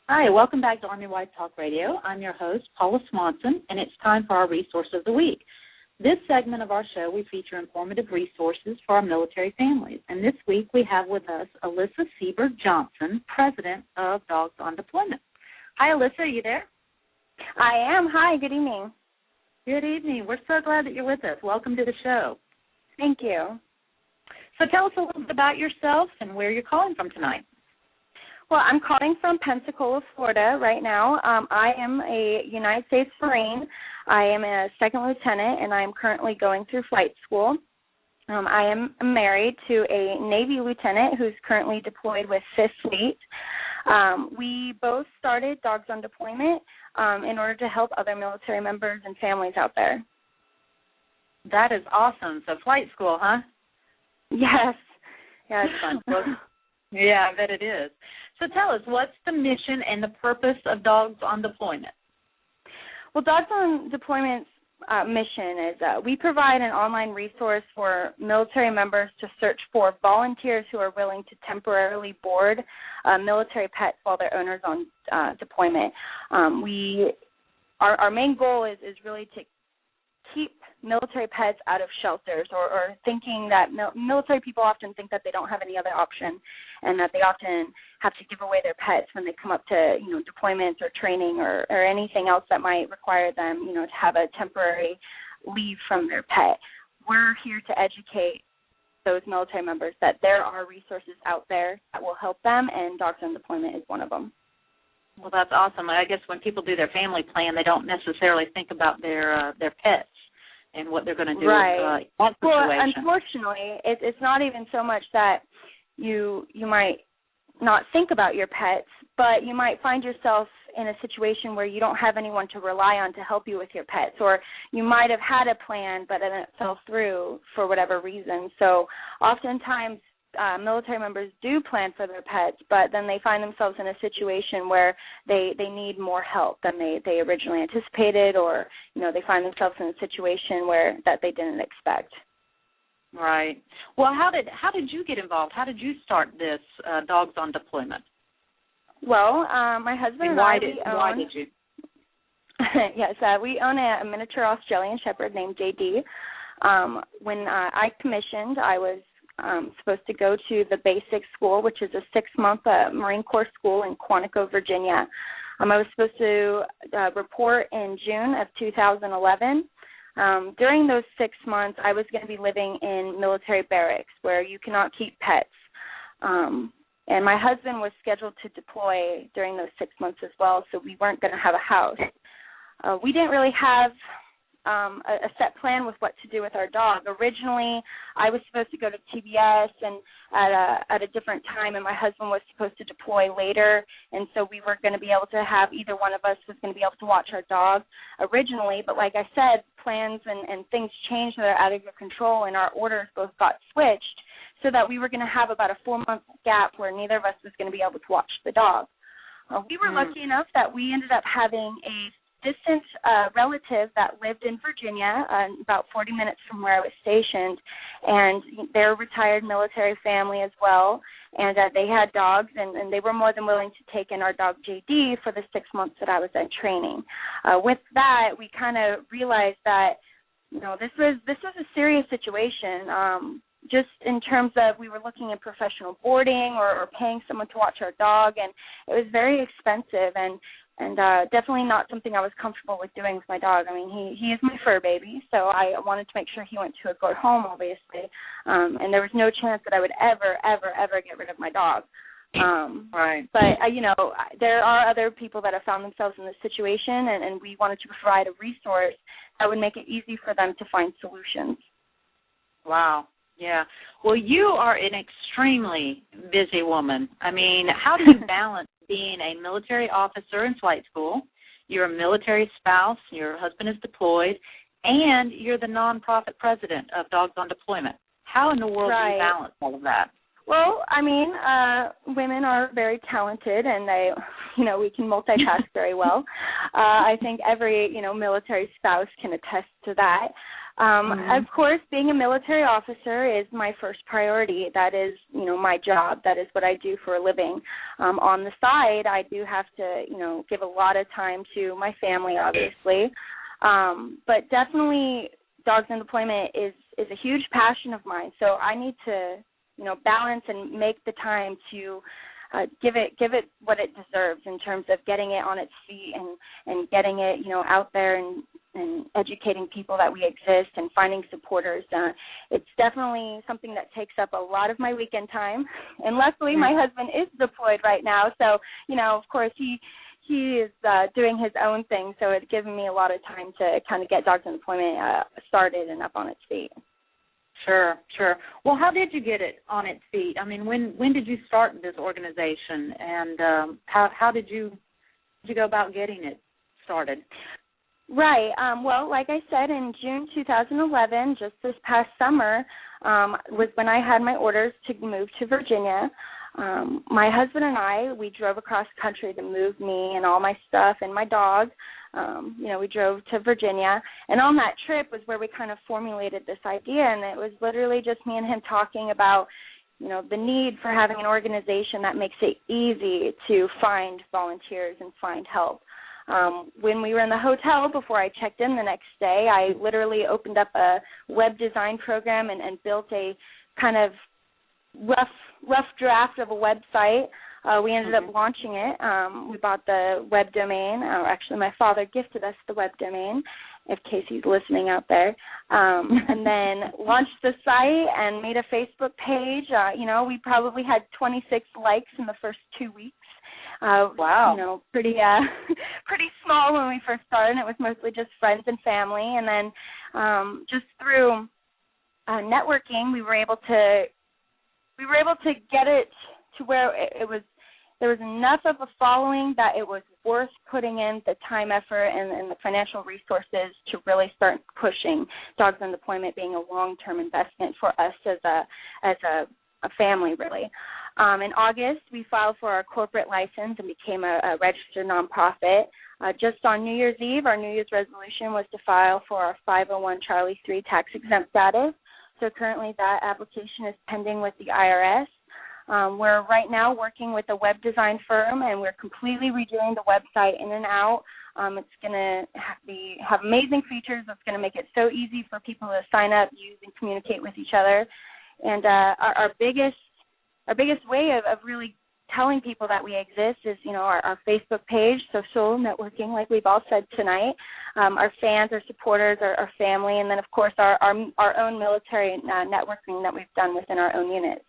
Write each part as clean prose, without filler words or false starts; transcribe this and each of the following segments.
Hi, welcome back to Army Wife Talk Radio. I'm your host, Paula Swanson, and it's time for our Resource of the Week. This segment of our show, we feature informative resources for our military families. And this week we have with us Alyssa Seaberg-Johnson, President of Dogs on Deployment. Hi, Alyssa, are you there? I am. Hi, good evening. Good evening. We're so glad that you're with us. Welcome to the show. Thank you. So tell us a little bit about yourself and where you're calling from tonight. Well, I'm calling from Pensacola, Florida right now. I am a United States Marine. I am a second lieutenant, and I am currently going through flight school. I am married to a Navy lieutenant who's currently deployed with 5th Fleet. We both started Dogs on Deployment in order to help other military members and families out there. That is awesome. So flight school, huh? Yes. Yeah, it's fun. Yeah, I bet it is. So tell us, what's the mission and the purpose of Dogs on Deployment? Well, Dogs on Deployment's mission is we provide an online resource for military members to search for volunteers who are willing to temporarily board military pets while their owner's on deployment. Our main goal is really to keep military pets out of shelters, or thinking that military people often think that they don't have any other option, and that they often have to give away their pets when they come up to deployments or training or anything else that might require them to have a temporary leave from their pet. We're here to educate those military members that there are resources out there that will help them, and Dogs on Deployment is one of them. Well, that's awesome. I guess when people do their family plan, they don't necessarily think about their pets and what they're going to do right. in that situation. Well, unfortunately, it's not even so much that you might not think about your pets, but you might find yourself in a situation where you don't have anyone to rely on to help you with your pets, or you might have had a plan but then it fell through for whatever reason. So oftentimes military members do plan for their pets, but then they find themselves in a situation where they need more help than they originally anticipated, or they find themselves in a situation where that they didn't expect. Right. Well, how did you get involved? How did you start this Dogs on Deployment? Well, my husband and why I, why did you? Yes, we own a miniature Australian Shepherd named JD. When I commissioned, I was supposed to go to the basic school, which is a 6-month Marine Corps school in Quantico, Virginia. I was supposed to report in June of 2011. During those 6 months, I was going to be living in military barracks where you cannot keep pets. And my husband was scheduled to deploy during those 6 months as well, so we weren't going to have a house. We didn't really have a set plan with what to do with our dog. Originally, I was supposed to go to TBS and at a different time, and my husband was supposed to deploy later, and so we weren't going to be able to have, either one of us was going to be able to watch our dog originally. But like I said, plans and things changed that are out of your control, and our orders both got switched so that we were going to have about a 4-month gap where neither of us was going to be able to watch the dog. We were lucky enough that we ended up having a distant relative that lived in Virginia, about 40 minutes from where I was stationed, and they're a retired military family as well, and they had dogs, and they were more than willing to take in our dog JD for the 6 months that I was at training. With that, we kind of realized that this was a serious situation. Just in terms of, we were looking at professional boarding or paying someone to watch our dog, and it was very expensive and definitely not something I was comfortable with doing with my dog. I mean, he is my fur baby, so I wanted to make sure he went to a good home, obviously, and there was no chance that I would ever get rid of my dog. Right. But, there are other people that have found themselves in this situation, and we wanted to provide a resource that would make it easy for them to find solutions. Wow. Yeah. Well, you are an extremely busy woman. I mean, how do you balance being a military officer in flight school, you're a military spouse, your husband is deployed, and you're the nonprofit president of Dogs on Deployment? How in the world do you balance all of that? Well, I mean, women are very talented, and we can multitask very well. I think every, military spouse can attest to that. Of course, being a military officer is my first priority. That is, my job. That is what I do for a living. On the side, I do have to, give a lot of time to my family, obviously. But definitely, Dogs on Deployment is a huge passion of mine. So I need to, balance and make the time to give it what it deserves in terms of getting it on its feet and getting it, out there and educating people that we exist and finding supporters. It's definitely something that takes up a lot of my weekend time. And luckily, my husband is deployed right now. So, of course, he is doing his own thing. So it's given me a lot of time to kind of get Dogs on Deployment started and up on its feet. Sure. Well, how did you get it on its feet? I mean, when did you start this organization, and how did you go about getting it started? Right. Well, like I said, in June 2011, just this past summer, was when I had my orders to move to Virginia. My husband and I, we drove across country to move me and all my stuff and my dog. We drove to Virginia, and on that trip was where we kind of formulated this idea, and it was literally just me and him talking about, the need for having an organization that makes it easy to find volunteers and find help. When we were in the hotel before I checked in the next day, I literally opened up a web design program and built a kind of rough draft of a website. We ended up launching it. We bought the web domain. Actually, my father gifted us the web domain, in case he's listening out there. And then launched the site and made a Facebook page. We probably had 26 likes in the first 2 weeks. Wow. Pretty small when we first started. It was mostly just friends and family. And then just through networking, we were able to get it to where there was enough of a following that it was worth putting in the time, effort, and the financial resources to really start pushing Dogs on Deployment being a long-term investment for us as a family, really. In August, we filed for our corporate license and became a registered nonprofit. Just on New Year's Eve, our New Year's resolution was to file for our 501 Charlie 3 tax-exempt status. So currently that application is pending with the IRS. We're right now working with a web design firm, and we're completely redoing the website in and out. It's going to have amazing features. It's going to make it so easy for people to sign up, use, and communicate with each other. And our biggest way of really telling people that we exist is, our Facebook page, social networking, like we've all said tonight. Our fans, our supporters, our family, and then, of course, our own military networking that we've done within our own units.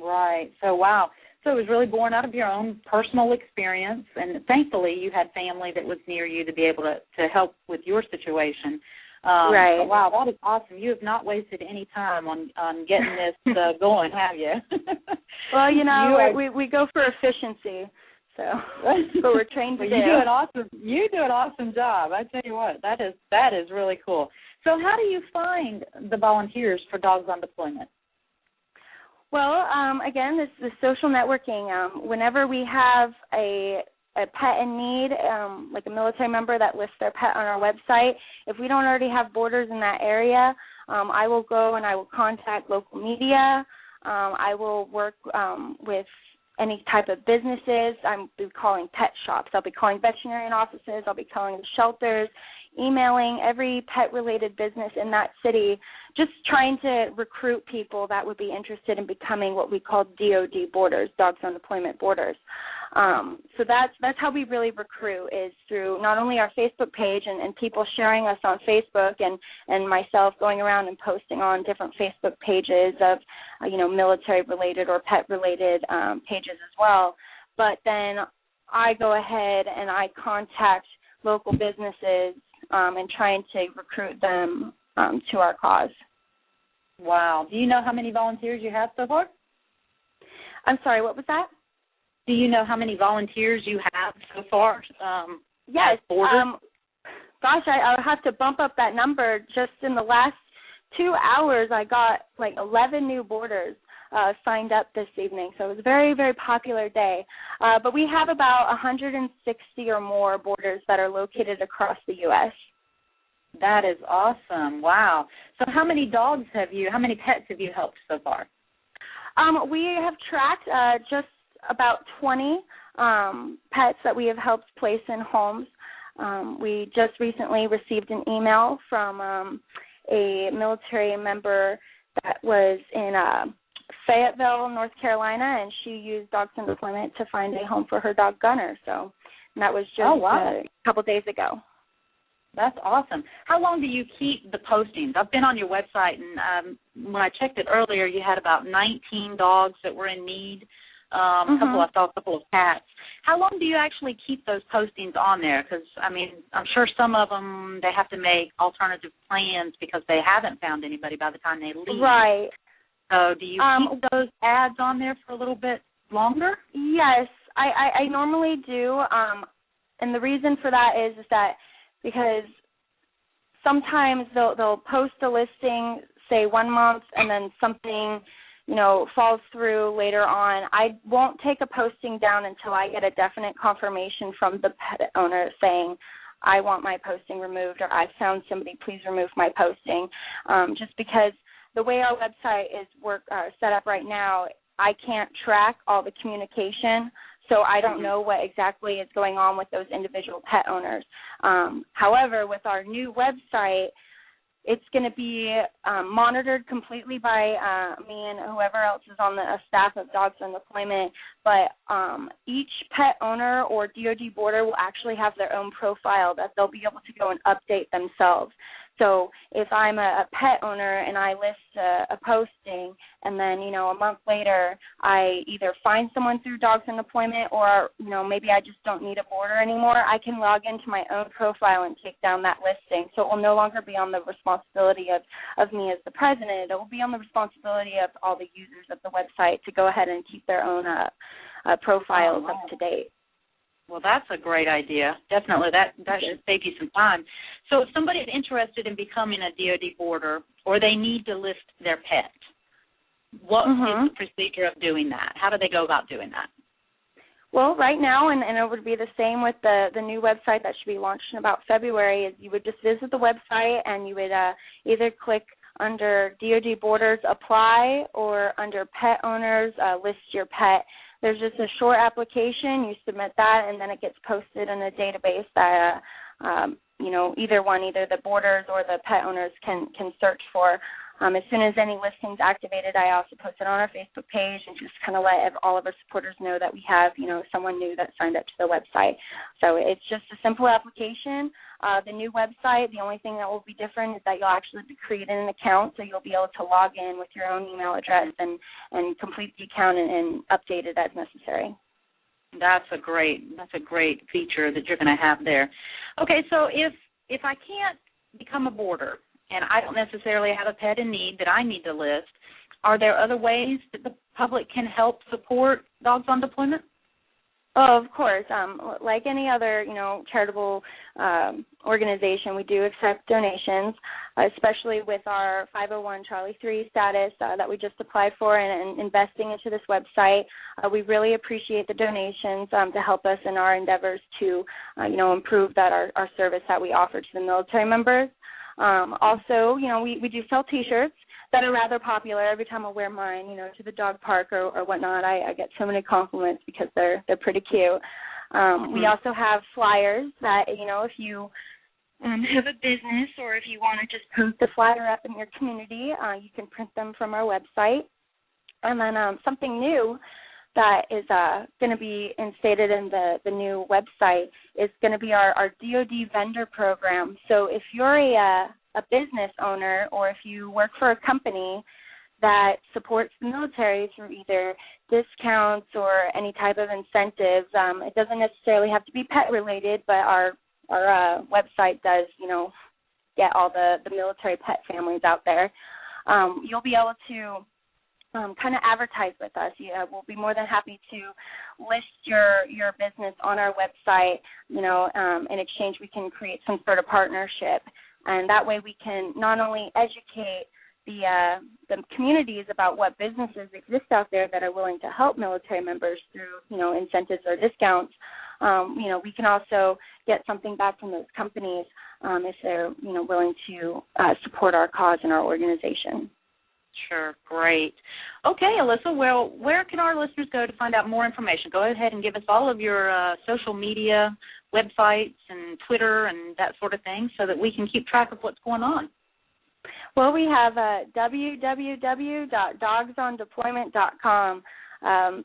Right. So, wow. So it was really born out of your own personal experience, and thankfully you had family that was near you to be able to help with your situation. Right. Wow, that is awesome. You have not wasted any time on getting this going, have you? Well, we go for efficiency, so but we're trained to do. You do an awesome job. I tell you what, that is really cool. So how do you find the volunteers for Dogs on Deployment? Well, again, this is social networking. Whenever we have a pet in need, like a military member that lists their pet on our website, if we don't already have boarders in that area, I will go and I will contact local media. I will work with any type of businesses. I'll be calling pet shops. I'll be calling veterinarian offices. I'll be calling the shelters, emailing every pet-related business in that city, just trying to recruit people that would be interested in becoming what we call DOD boarders, Dogs on Deployment boarders. So that's how we really recruit, is through not only our Facebook page and people sharing us on Facebook and myself going around and posting on different Facebook pages of, military-related or pet-related pages as well. But then I go ahead and I contact local businesses and trying to recruit them to our cause. Wow. Do you know how many volunteers you have so far? I'm sorry, what was that? Do you know how many volunteers you have so far? Yes. Gosh, I'll have to bump up that number. Just in the last 2 hours, I got like 11 new boarders signed up this evening. So it was a very, very popular day. But we have about 160 or more boarders that are located across the U.S. That is awesome. Wow. So how many pets have you helped so far? We have tracked just about 20 pets that we have helped place in homes. We just recently received an email from a military member that was in Fayetteville, North Carolina, and she used Dogs on Deployment to find a home for her dog Gunner. So and that was just a couple days ago. That's awesome. How long do you keep the postings? I've been on your website, and when I checked it earlier, you had about 19 dogs that were in need. I saw a couple of cats. How long do you actually keep those postings on there? Because, I mean, I'm sure some of them, they have to make alternative plans because they haven't found anybody by the time they leave. Right. So do you keep those ads on there for a little bit longer? Yes, I normally do. And the reason for that is that because sometimes they'll post a listing, say 1 month, and then something, falls through later on. I won't take a posting down until I get a definite confirmation from the pet owner saying, I want my posting removed, or I found somebody, please remove my posting. Just because the way our website is set up right now, I can't track all the communication. So I don't know what exactly is going on with those individual pet owners. However, with our new website, it's going to be monitored completely by me and whoever else is on the staff of Dogs on Deployment. But each pet owner or DoD boarder will actually have their own profile that they'll be able to go and update themselves. So if I'm a pet owner and I list a posting, and then, a month later I either find someone through Dogs on Deployment, or, maybe I just don't need a boarder anymore, I can log into my own profile and take down that listing. So it will no longer be on the responsibility of me as the president. It will be on the responsibility of all the users of the website to go ahead and keep their own profiles up to date. Well, that's a great idea. Definitely, that should save you some time. So if somebody is interested in becoming a DoD boarder, or they need to list their pet, what is the procedure of doing that? How do they go about doing that? Well, right now, and it would be the same with the new website that should be launched in about February, is you would just visit the website and you would either click under DoD Boarders Apply, or under Pet Owners List Your Pet. There's just a short application. You submit that, and then it gets posted in a database that, either the boarders or the pet owners can search for. As soon as any listing's activated, I also post it on our Facebook page and just kind of let all of our supporters know that we have, someone new that signed up to the website. So it's just a simple application. The new website, the only thing that will be different is that you'll actually be creating an account, so you'll be able to log in with your own email address and complete the account and update it as necessary. That's a great feature that you're going to have there. Okay, so if I can't become a boarder, and I don't necessarily have a pet in need that I need to list, are there other ways that the public can help support Dogs on Deployment? Oh, of course. Like any other, charitable organization, we do accept donations, especially with our 501 Charlie 3 status that we just applied for and investing into this website. We really appreciate the donations to help us in our endeavors to, improve our service that we offer to the military members. Also, we do sell T-shirts that are rather popular. Every time I wear mine, to the dog park or whatnot, I get so many compliments because they're pretty cute. We also have flyers that, if you have a business or if you want to just post the flyer up in your community, you can print them from our website. And then something new that is going to be instated in the new website is going to be our DoD vendor program. So if you're a business owner, or if you work for a company that supports the military through either discounts or any type of incentives, it doesn't necessarily have to be pet related, but our website does, get all the military pet families out there. You'll be able to kind of advertise with us. We'll be more than happy to list your business on our website. In exchange, we can create some sort of partnership, and that way we can not only educate the communities about what businesses exist out there that are willing to help military members through incentives or discounts, we can also get something back from those companies if they're, willing to support our cause and our organization. Sure, great. Okay, Alyssa, well, where can our listeners go to find out more information? Go ahead and give us all of your social media websites and Twitter and that sort of thing so that we can keep track of what's going on. Well, we have www.dogsondeployment.com.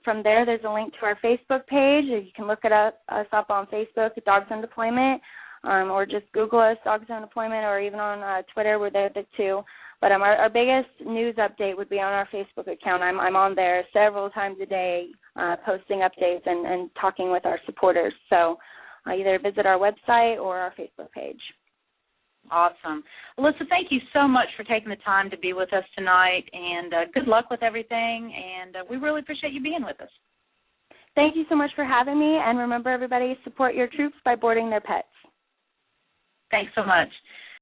From there, there's a link to our Facebook page. You can look us up on Facebook at Dogs on Deployment, or just Google us, Dogs on Deployment, or even on Twitter. We're there too. But our biggest news update would be on our Facebook account. I'm on there several times a day posting updates and talking with our supporters. So either visit our website or our Facebook page. Awesome. Alyssa, thank you so much for taking the time to be with us tonight, and good luck with everything, and we really appreciate you being with us. Thank you so much for having me, and remember, everybody, support your troops by boarding their pets. Thanks so much.